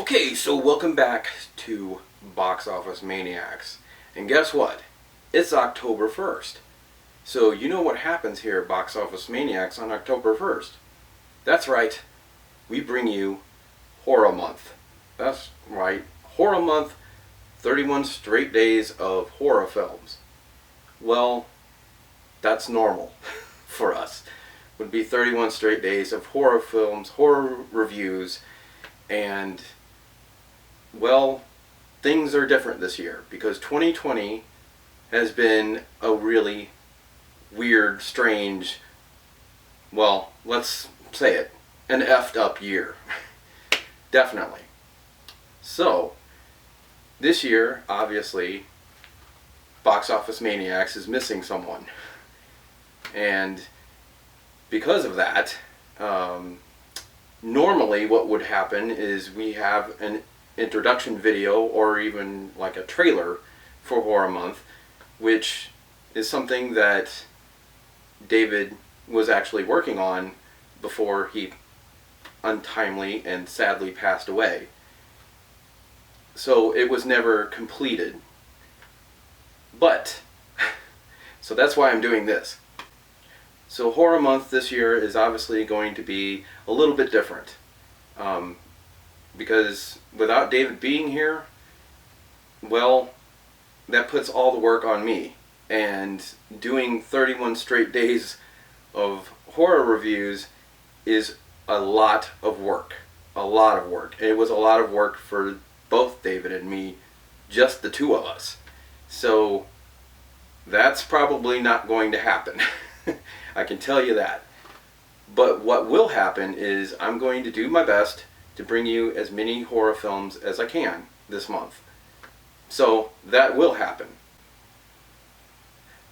Okay, so welcome back to Box Office Maniacs. And guess what? It's October 1st. So you know what happens here at Box Office Maniacs on October 1st. That's right. We bring you Horror Month. That's right. Horror Month, 31 straight days of horror films. Well, that's normal for us. Would be 31 straight days of horror films, horror reviews, and well, things are different this year because 2020 has been a really weird, strange, well, let's say it, an effed up year. Definitely. So, this year, obviously, Box Office Maniacs is missing someone. And because of that, normally what would happen is we have an introduction video or even like a trailer for Horror Month, which is something that David was actually working on before he untimely and sadly passed away. So it was never completed. But, so that's why I'm doing this. So Horror Month this year is obviously going to be a little bit different. Because without David being here, well, that puts all the work on me. And doing 31 straight days of horror reviews is a lot of work. A lot of work. And it was a lot of work for both David and me, just the two of us. So that's probably not going to happen. I can tell you that. But what will happen is I'm going to do my best to bring you as many horror films as I can this month. So that will happen.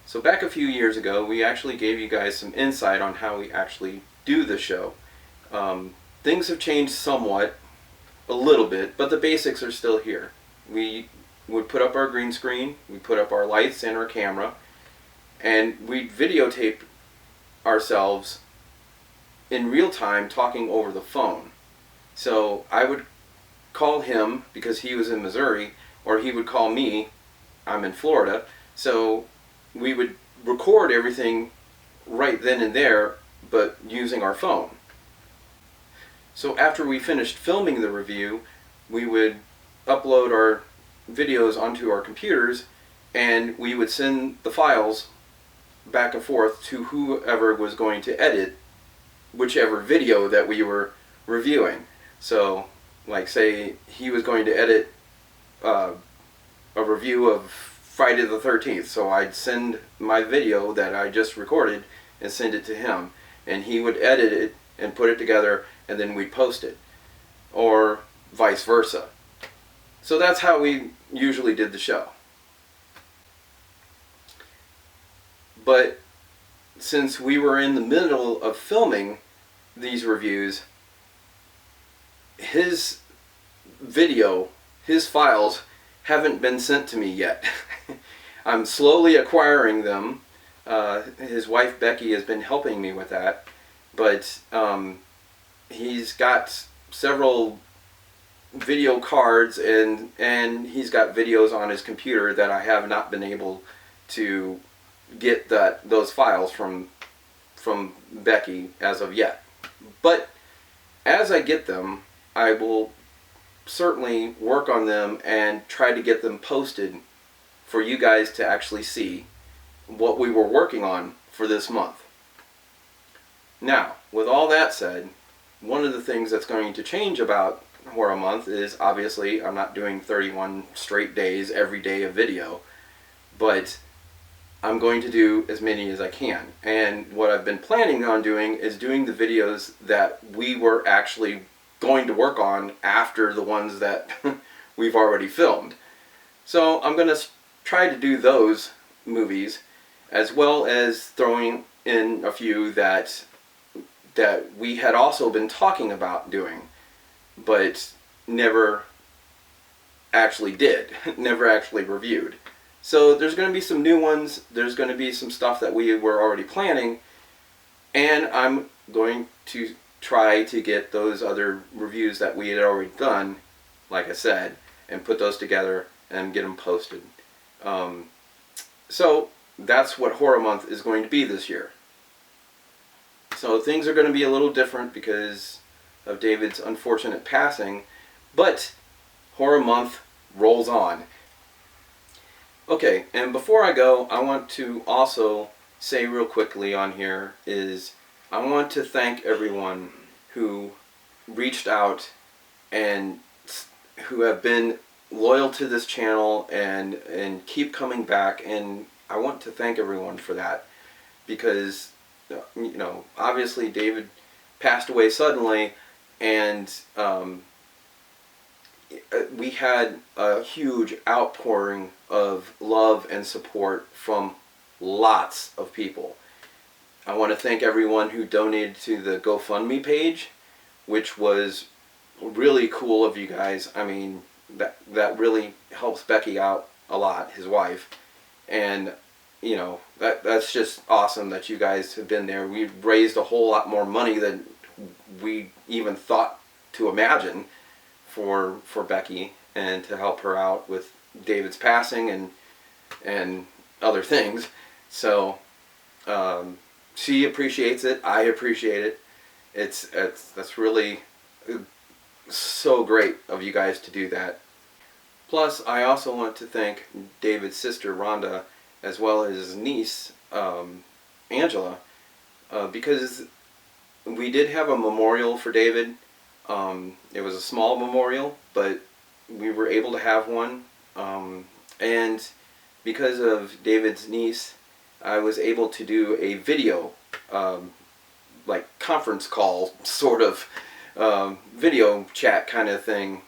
So back a few years ago, we actually gave you guys some insight on how we actually do the show. Things have changed somewhat, a little bit, but the basics are still here. We would put up our green screen, we put up our lights and our camera, and we'd videotape ourselves in real time talking over the phone. So I would call him because he was in Missouri, or he would call me, I'm in Florida, so we would record everything right then and there, but using our phone. So after we finished filming the review, we would upload our videos onto our computers, and we would send the files back and forth to whoever was going to edit whichever video that we were reviewing. So, like say he was going to edit a review of Friday the 13th, so I'd send my video that I just recorded and send it to him, and he would edit it and put it together, and then we'd post it, or vice versa. So that's how we usually did the show. But since we were in the middle of filming these reviews, his video, his files, haven't been sent to me yet. I'm slowly acquiring them. His wife Becky has been helping me with that, but he's got several video cards and he's got videos on his computer that I have not been able to get those files from Becky as of yet. But as I get them, I will certainly work on them and try to get them posted for you guys to actually see what we were working on for this month. Now, with all that said, one of the things that's going to change about Horror Month is obviously I'm not doing 31 straight days every day of video, but I'm going to do as many as I can. And what I've been planning on doing is doing the videos that we were actually going to work on after the ones that we've already filmed. So I'm going to try to do those movies, as well as throwing in a few that we had also been talking about doing, but never actually did, never actually reviewed. So there's going to be some new ones, there's going to be some stuff that we were already planning, and I'm going to try to get those other reviews that we had already done like I said, and put those together and get them posted. So that's what Horror Month is going to be this year. So things are going to be a little different because of David's unfortunate passing, but Horror Month rolls on. Okay, and before I go, I want to also say real quickly on here is I want to thank everyone who reached out and who have been loyal to this channel and keep coming back, and I want to thank everyone for that because, you know, obviously David passed away suddenly, and we had a huge outpouring of love and support from lots of people. I want to thank everyone who donated to the GoFundMe page, which was really cool of you guys. I mean, that really helps Becky out a lot, his wife, and you know, that's just awesome that you guys have been there. We raised a whole lot more money than we even thought to imagine for Becky, and to help her out with David's passing and other things. So she appreciates it. I appreciate it. That's really so great of you guys to do that. Plus, I also want to thank David's sister Rhonda, as well as his niece Angela, because we did have a memorial for David. It was a small memorial, but we were able to have one, and because of David's niece, I was able to do a video, like conference call sort of video chat kind of thing,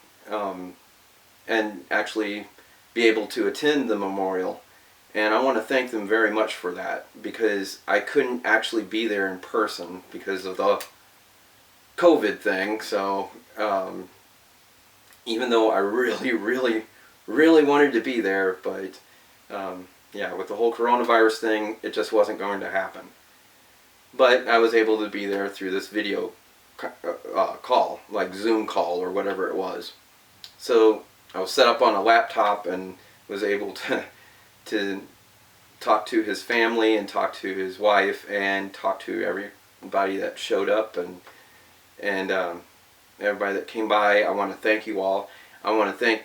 and actually be able to attend the memorial. And I want to thank them very much for that, because I couldn't actually be there in person because of the COVID thing. So even though I really wanted to be there, but yeah, with the whole coronavirus thing, it just wasn't going to happen. But I was able to be there through this video call, like Zoom call or whatever it was. So I was set up on a laptop and was able to talk to his family and talk to his wife and talk to everybody that showed up and everybody that came by. I want to thank you all. I want to thank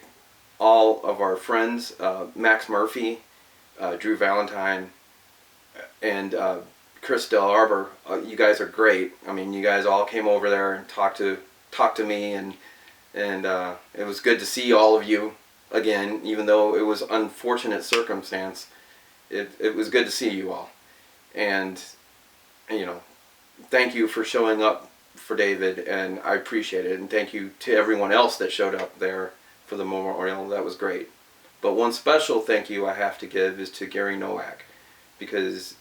all of our friends, Max Murphy, Drew Valentine, and Chris Del Arbor. You guys are great. I mean, you guys all came over there and talked to me, and it was good to see all of you again, even though it was unfortunate circumstance. It was good to see you all, and you know, thank you for showing up for David, and I appreciate it, and thank you to everyone else that showed up there for the memorial. That was great. But one special thank you I have to give is to Gary Nowak, because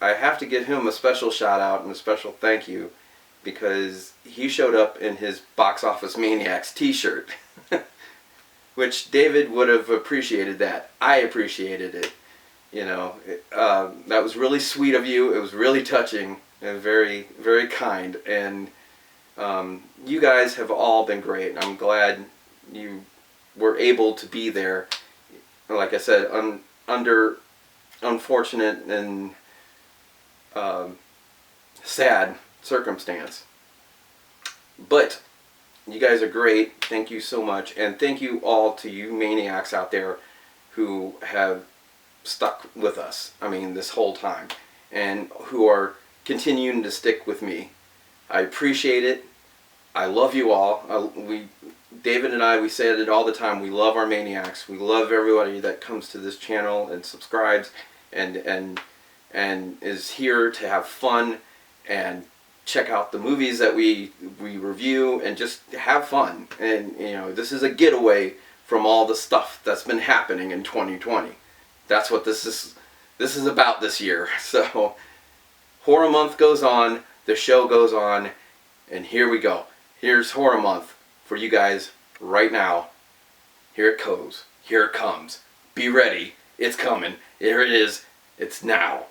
I have to give him a special shout out and a special thank you, because he showed up in his Box Office Maniacs t-shirt, which David would have appreciated that. I appreciated it. You know, that was really sweet of you. It was really touching and very, very kind. And you guys have all been great. I'm glad you were able to be there. Like I said, under unfortunate and sad circumstance. But you guys are great. Thank you so much. And thank you all to you maniacs out there who have stuck with us, I mean, this whole time, and who are continuing to stick with me. I appreciate it. I love you all. David and I, we say it all the time. We love our maniacs. We love everybody that comes to this channel and subscribes and is here to have fun and check out the movies that we review and just have fun. And you know, this is a getaway from all the stuff that's been happening in 2020. That's what this is about this year. So Horror Month goes on, the show goes on, and here we go. Here's Horror Month for you guys right now. Here it goes. Here it comes. Be ready. It's coming. Here it is. It's now.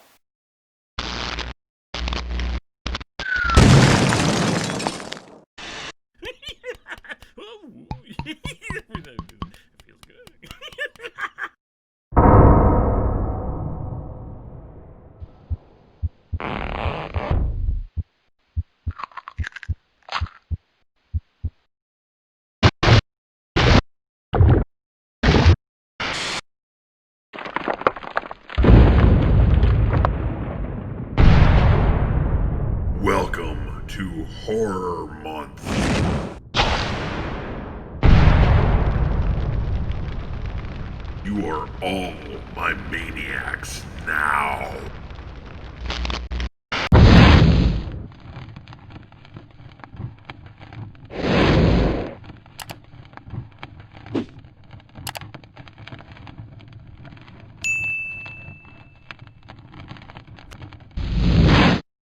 to Horror Month. You are all my maniacs now.